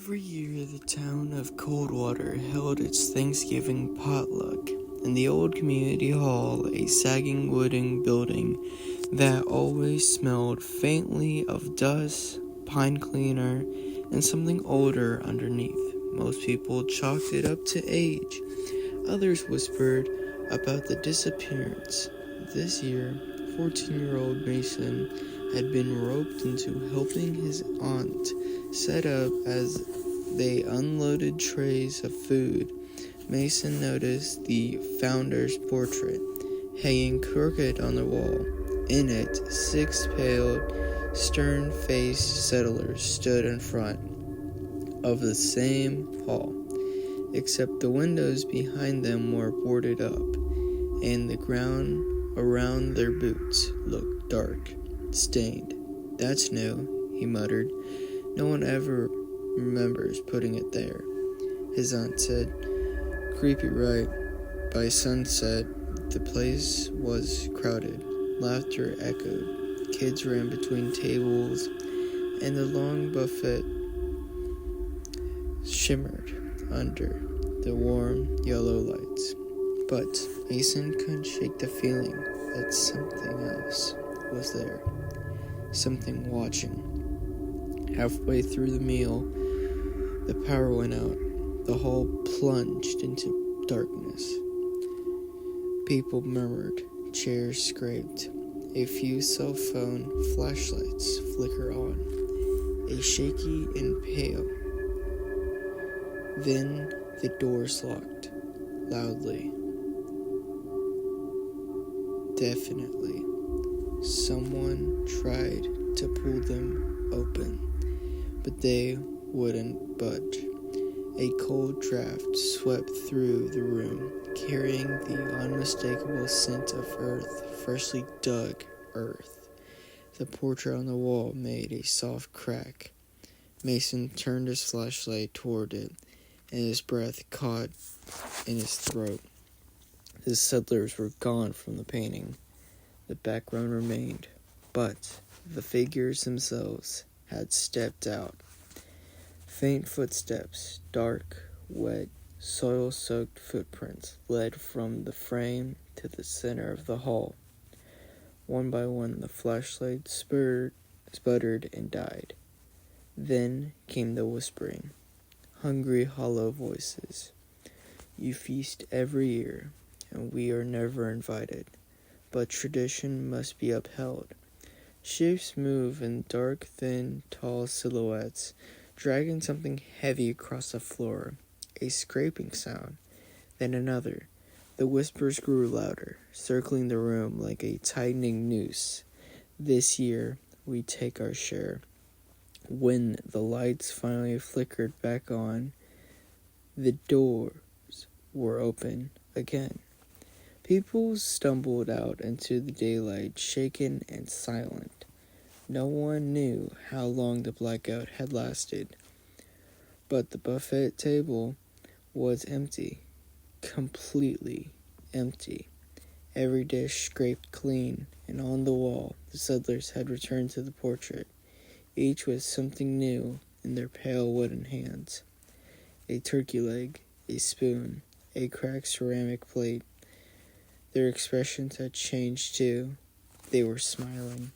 Every year, the town of Coldwater held its Thanksgiving potluck in the old community hall, a sagging wooden building that always smelled faintly of dust, pine cleaner, and something older underneath. Most people chalked it up to age. Others whispered about the disappearance. This year, 14-year-old Mason had been roped into helping his aunt set up as they unloaded trays of food. Mason noticed the founder's portrait hanging crooked on the wall. In it, 6 pale, stern-faced settlers stood in front of the same hall, except the windows behind them were boarded up, and the ground around their boots looked dark, stained. "That's new," he muttered. "No one ever remembers putting it there," his aunt said. "Creepy, right?" By sunset, the place was crowded. Laughter echoed. Kids ran between tables, and the long buffet shimmered under the warm yellow lights. But Mason couldn't shake the feeling that something else was there, something watching. Halfway through the meal, the power went out. The hall plunged into darkness. People murmured, chairs scraped. A few cell phone flashlights flicker on, a shaky and pale. Then the doors locked, loudly. Definitely. Someone tried to pull them open, but they wouldn't budge. A cold draft swept through the room, carrying the unmistakable scent of earth, freshly dug earth. The portrait on the wall made a soft crack. Mason turned his flashlight toward it, and his breath caught in his throat. The settlers were gone from the painting. The background remained, but the figures themselves had stepped out. Faint footsteps, dark, wet, soil-soaked footprints led from the frame to the center of the hall. One by one, the flashlight sputtered and died. Then came the whispering, hungry, hollow voices. "You feast every year, and we are never invited, but tradition must be upheld." Shapes move in dark, thin, tall silhouettes, dragging something heavy across the floor. A scraping sound, then another. The whispers grew louder, circling the room like a tightening noose. "This year, we take our share." When the lights finally flickered back on, the doors were open again. People stumbled out into the daylight, shaken and silent. No one knew how long the blackout had lasted, but the buffet table was empty, completely empty. Every dish scraped clean, and on the wall, the settlers had returned to the portrait, each with something new in their pale wooden hands. A turkey leg, a spoon, a cracked ceramic plate. Their expressions had changed too. They were smiling,